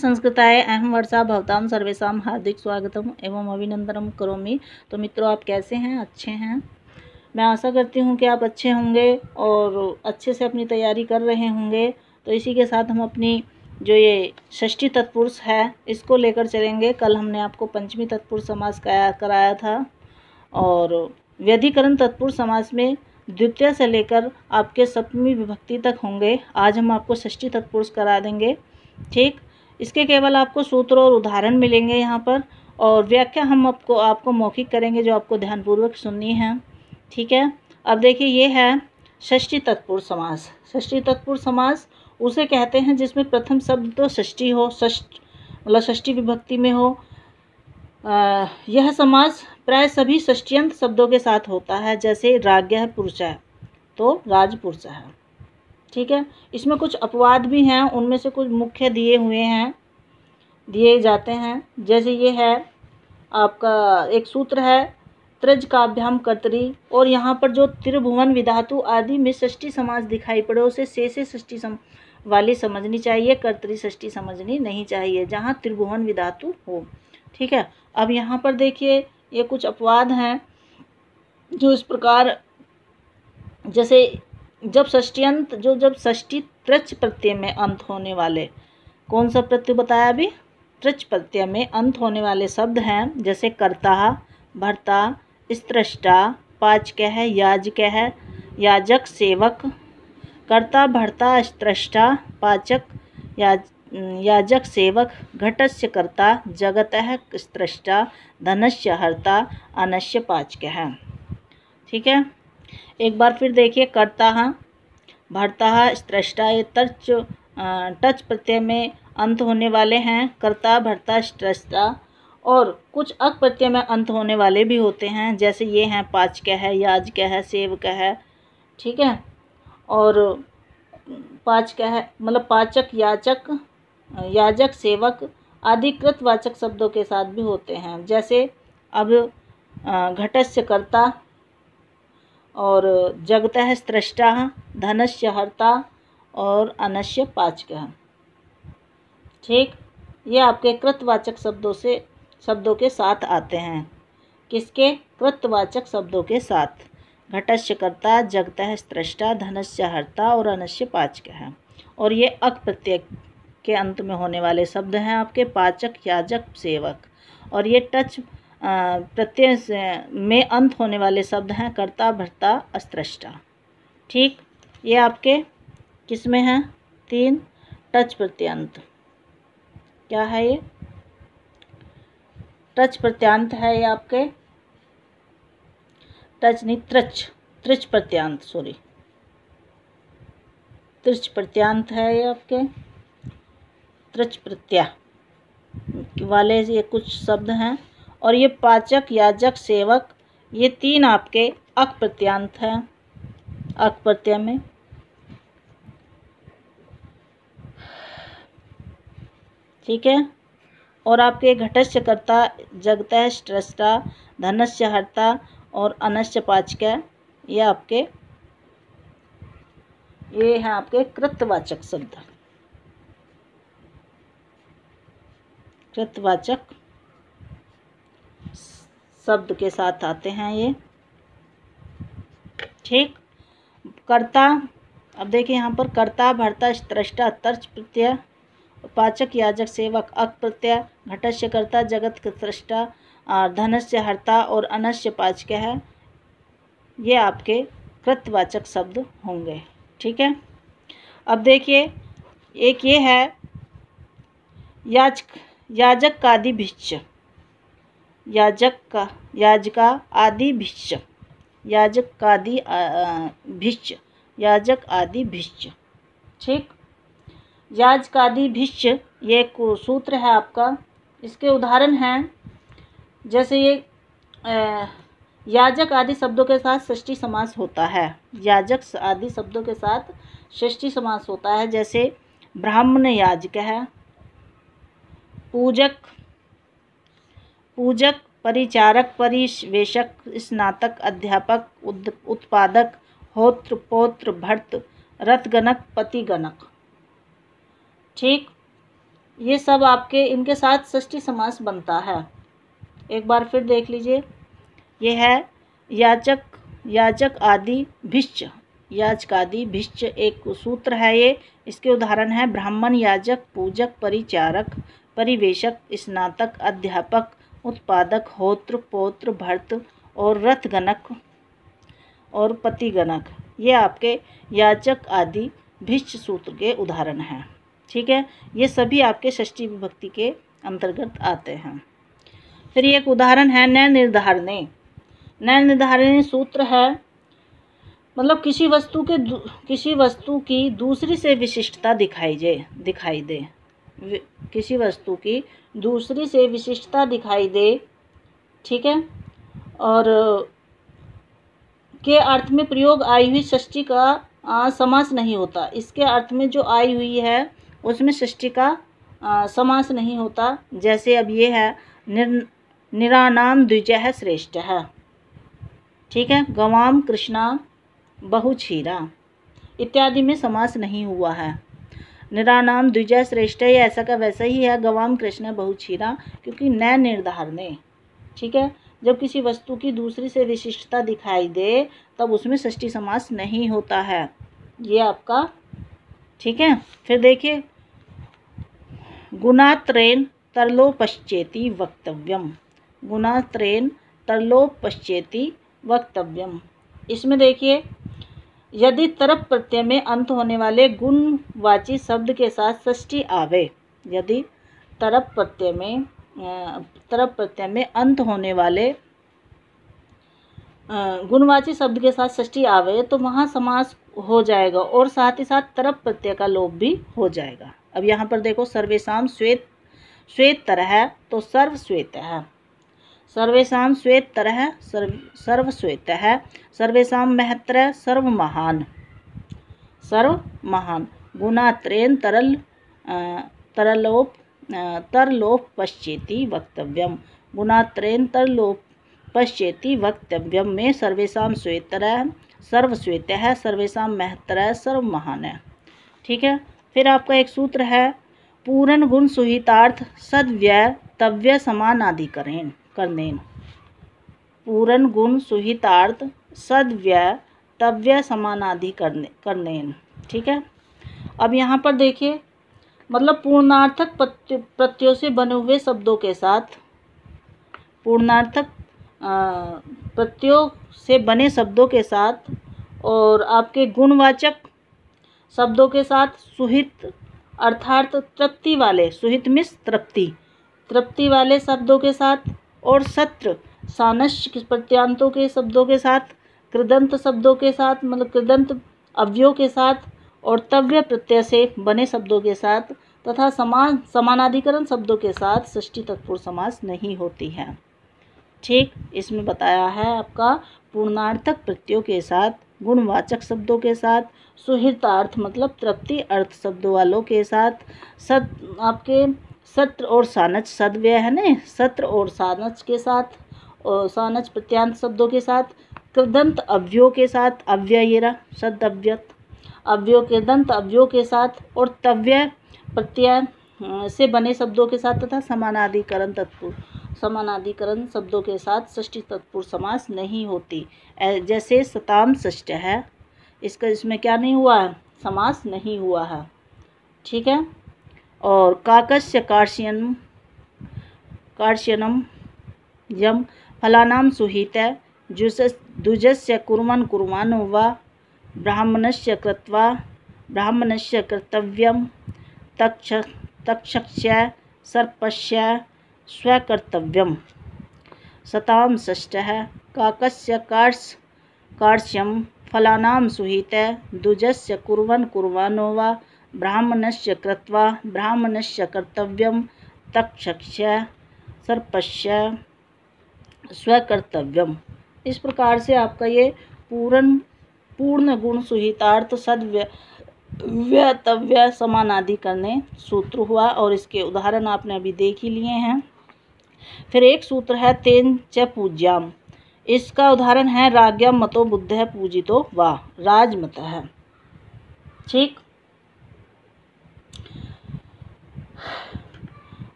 संस्कृताय अहं वर्षा भवतां सर्वेषां हार्दिक स्वागतम एवं अभिनंदनम करोमि। तो मित्रों, आप कैसे हैं? अच्छे हैं? मैं आशा करती हूं कि आप अच्छे होंगे और अच्छे से अपनी तैयारी कर रहे होंगे। तो इसी के साथ हम अपनी जो ये षष्ठी तत्पुरुष है इसको लेकर चलेंगे। कल हमने आपको पंचमी तत्पुरुष समास कराया था और व्यधिकरण तत्पुरुष समास में द्वितीय से लेकर आपके सप्तमी विभक्ति तक होंगे। आज हम आपको षष्ठी तत्पुरुष करा देंगे। ठीक, इसके केवल आपको सूत्र और उदाहरण मिलेंगे यहाँ पर, और व्याख्या हम आपको मौखिक करेंगे जो आपको ध्यानपूर्वक सुननी है। ठीक है, अब देखिए ये है षष्ठी तत्पुरुष समास। षष्ठी तत्पुरुष समास उसे कहते हैं जिसमें प्रथम शब्द तो षष्ठी हो, मतलब षष्ठी विभक्ति में हो। यह समास प्राय सभी षष्ट्यंत शब्दों के साथ होता है, जैसे राज्ञः पुरुषः तो राजपुरुष है। ठीक है, इसमें कुछ अपवाद भी हैं, उनमें से कुछ मुख्य दिए जाते हैं। जैसे ये है आपका एक सूत्र है त्रिज काभ्याम कर्तरी, और यहाँ पर जो त्रिभुवन विधातु आदि में षष्ठी समास दिखाई पड़े उसे से षष्ठी वाली समझनी चाहिए, कर्तरी षष्ठी समझनी नहीं चाहिए जहाँ त्रिभुवन विधातु हो। ठीक है, अब यहाँ पर देखिए ये कुछ अपवाद हैं जो इस प्रकार, जैसे जब षष्ठी त्रिच प्रत्यय में अंत होने वाले, कौन सा प्रत्यय बताया अभी? त्रिच प्रत्यय में अंत होने वाले शब्द हैं, जैसे कर्ता, भर्ता, स्त्रष्टा, पाचकः, याजकः, याजक, सेवक। कर्ता, भर्ता, स्त्रष्टा, पाचक, याजक, सेवक, घटस्य कर्ता, जगतः स्त्रष्टा, धनस्य हर्ता, अन्नस्य पाचकः। ठीक है, एक बार फिर देखिए कर्ता, भर्ता, स्त्रष्टा, ये टच प्रत्यय में अंत होने वाले हैं। कर्ता, भर्ता, स्त्रष्टा, और कुछ अक प्रत्यय में अंत होने वाले भी होते हैं, जैसे ये हैं पाचकः, याजकः, सेवकः। ठीक है, और पाचकः मतलब पाचक, याजक, सेवक आदि कृतवाचक शब्दों के साथ भी होते हैं। जैसे अब घटस्य कर्ता और जगतः स्त्रष्टा, धनस्य हर्ता और अन्नस्य पाचकः। ठीक, ये आपके कृतवाचक शब्दों के साथ आते हैं। किसके? कृतवाचक शब्दों के साथ। घटस्य कर्ता, जगतः स्त्रष्टा, धनस्य हर्ता और अन्नस्य पाचकः। और ये अक प्रत्यय के अंत में होने वाले शब्द हैं आपके, पाचक, याजक, सेवक। और ये टच प्रत्यय में अंत होने वाले शब्द हैं, कर्ता, भर्ता, स्त्रष्टा। ठीक, ये आपके किस में हैं? 3 टच प्रत्ययांत। क्या है ये? टच प्रत्यांत है ये आपके, टच नहीं, त्रिच प्रत्यांत, सॉरी, त्रिच प्रत्यांत है ये आपके। त्रिच प्रत्यय वाले ये कुछ शब्द हैं। और ये पाचक, याजक, सेवक, ये 3 आपके अक प्रत्यांत हैं, अक प्रत्यय में। ठीक है, और आपके घटस्य कर्ता, जगतः स्त्रष्टा, धनस्य हर्ता और अन्नस्य पाचकः, ये हैं आपके कृतवाचक शब्द, कृतवाचक शब्द के साथ आते हैं ये। ठीक, कर्ता, अब देखिए यहाँ पर कर्ता, भर्ता, स्त्रष्टा तर्च प्रत्यय, पाचक, याजक, सेवक अक प्रत्यय, घटस्य कर्ता, जगत स्त्रष्टा, धनस्य हर्ता और अन्नस्य पाचकः, ये आपके कृतवाचक शब्द होंगे। ठीक है, अब देखिए एक ये है याजकादिभिश्च, याजका आदि भिश्च, याजक आदि भिश्च। ठीक, याजकादि भिश्च ये एक सूत्र है आपका। इसके उदाहरण हैं, जैसे ये याजक आदि शब्दों के साथ षष्ठी समास होता है, याजक आदि शब्दों के साथ षष्ठी समास होता है। जैसे ब्राह्मण, याजकः, पूजक, परिचारक, परिवेशक, स्नातक, अध्यापक, उत्पादक, होत्र, पौत्र, भर्त, रथगणक, पतिगणक। ठीक, ये सब आपके इनके साथ षष्ठी समास बनता है। एक बार फिर देख लीजिए, ये है याचक, याचक आदि भिष्च, याचक आदि भिष्च एक सूत्र है ये। इसके उदाहरण है ब्राह्मण, याजक, पूजक, परिचारक, परिवेशक, स्नातक, अध्यापक, उत्पादक, होत्र, पौत्र, भर्त और रथगणक और पतिगणक। ये आपके याचक आदि भिष्च सूत्र के उदाहरण हैं। ठीक है, ये सभी आपके षष्ठी विभक्ति के अंतर्गत आते हैं। फिर एक उदाहरण है नय निर्धारणे। नय निर्धारणी सूत्र है, मतलब किसी वस्तु की दूसरी से विशिष्टता दिखाई दे, किसी वस्तु की दूसरी से विशिष्टता दिखाई दे, ठीक है, और के अर्थ में प्रयोग आई हुई षष्ठी का समास नहीं होता। इसके अर्थ में जो आई हुई है उसमें षष्ठी का समास नहीं होता। जैसे अब ये है निरानाम द्विजः श्रेष्ठ है, ठीक है, गवाम कृष्णा बहुछीरा इत्यादि में समास नहीं हुआ है। निरानाम द्विजः श्रेष्ठ ये ऐसा का वैसा ही है, गवाम कृष्ण बहुछीरा, क्योंकि न निर्धारणे, ठीक है, जब किसी वस्तु की दूसरी से विशिष्टता दिखाई दे तब उसमें षष्ठी समास नहीं होता है। ये आपका, ठीक है। फिर देखिए गुणात्रेन तरलोपश्चेति वक्तव्यम, गुणात्रेन तरलोपश्चेति वक्तव्यम। इसमें देखिए यदि तरप प्रत्यय में अंत होने वाले गुणवाची शब्द के साथ षष्ठी आवे, यदि तरप प्रत्यय में अंत होने वाले गुणवाची शब्द के साथ षष्ठी आवे तो वहाँ समास हो जाएगा और साथ ही साथ तरप प्रत्यय का लोप भी हो जाएगा। अब यहाँ पर देखो सर्वेषाम श्वेत, श्वेत तरह तो सर्व श्वेत है, सर्वेषाम श्वेत तरह सर्व श्वेत है, सर्वेषाम महत्र सर्व महान, सर्व महान। गुणात्रेन तरलोप पश्चेति वक्तव्यम, गुणात्रेन तरलोप पश्चेति वक्तव्यम में सर्वेषाम श्वेतरः सर्व श्वेत है, सर्वेषाम महतर सर्व महान है। ठीक है। फिर आपका एक सूत्र है पूर्ण गुण सुहितार्थ सद्व्यय तव्य समानाधिकरण करनेन, पूर्ण गुण सुहितार्थ सद्व्यय तव्य समानाधिकरणेन। ठीक है। अब यहाँ पर देखिए मतलब पूर्णार्थक प्रत्ययों से बने हुए शब्दों के साथ, पूर्णार्थक प्रत्ययों से बने शब्दों के साथ और आपके गुणवाचक शब्दों के साथ सुहित अर्थात तृप्ति वाले, सुहित मिस तृप्ति वाले शब्दों के साथ और सत्र सानस्य प्रत्यांतों के शब्दों के साथ, कृदंत शब्दों के साथ मतलब कृदंत अव्ययों के साथ और तव्य प्रत्यय से बने शब्दों के साथ तथा समानाधिकरण शब्दों के साथ षष्ठी तत्पुरुष समास नहीं होती है। ठीक, इसमें बताया है आपका पूर्णार्थक प्रत्ययों के साथ, गुणवाचक शब्दों के साथ, सुहितार्थ मतलब तृप्ति अर्थ शब्दों वालों के साथ, आपके सत्र और सानच सद्व्यय है ना, सत्र और सानच के साथ और सानच प्रत्यांत शब्दों के साथ, कृदंत अव्ययों के साथ, अव्ययेरा सद अव्यत अव्ययों के दंत अव्ययों के साथ और तव्य प्रत्यय से बने शब्दों के साथ तथा समानाधिकरण शब्दों के साथ षष्ठी तत्पुरुष समास नहीं होती। जैसे सताम षष्ठ है, इसका इसमें क्या नहीं हुआ है, समास नहीं हुआ है। ठीक है। और काकस्य कार्ष्यनम यम फलानाम सुहित द्विजस्य कुर्मन् कुर्मानो वा ब्राह्मणस्य कृत्वा ब्राह्मणस्य कर्तव्यम तक्षस्य सर्पस्य स्वकर्तव्यम। सताम षष्ठः काकस्य कार्ष्यं फलानां सुहित द्विजस्य कुर्वन् कुर्वाणो वा ब्राह्मणस्य कृत्वा ब्राह्मणस्य कर्तव्यम तक्षस्य सर्पस्य स्वकर्तव्यम। इस प्रकार से आपका ये पूर्ण गुण सुहितार्थ सद्व्यय तव्य समानाधिकरण सूत्र हुआ और इसके उदाहरण आपने अभी देख ही लिए हैं। फिर एक सूत्र है तेन च पूज्याम, इसका उदाहरण है राज्ञां मतो बुद्धः पूजितो वा, राजमत है। ठीक।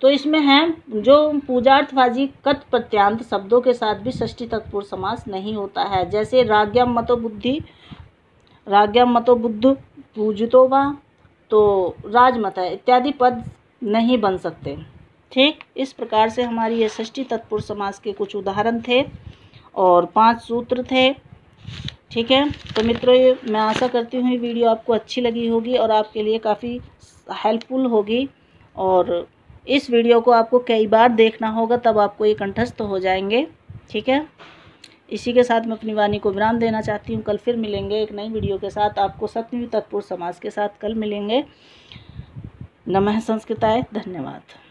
तो इसमें है जो पूजार्थवाची कत प्रत्यांत शब्दों के साथ भी षष्ठी तत्पुरुष समास नहीं होता है। जैसे राज्ञां मतो बुद्ध पूजितो वा, तो राजमत है इत्यादि पद नहीं बन सकते। ठीक, इस प्रकार से हमारी ये षष्ठी तत्पुरुष समास के कुछ उदाहरण थे और 5 सूत्र थे। ठीक है, तो मित्रों ये मैं आशा करती हूँ ये वीडियो आपको अच्छी लगी होगी और आपके लिए काफ़ी हेल्पफुल होगी। और इस वीडियो को आपको कई बार देखना होगा, तब आपको ये कंठस्थ हो जाएंगे। ठीक है, इसी के साथ मैं अपनी वाणी को विराम देना चाहती हूँ। कल फिर मिलेंगे एक नई वीडियो के साथ, आपको सप्तमी तत्पुरुष समास के साथ कल मिलेंगे। नमः संस्कृताय, धन्यवाद।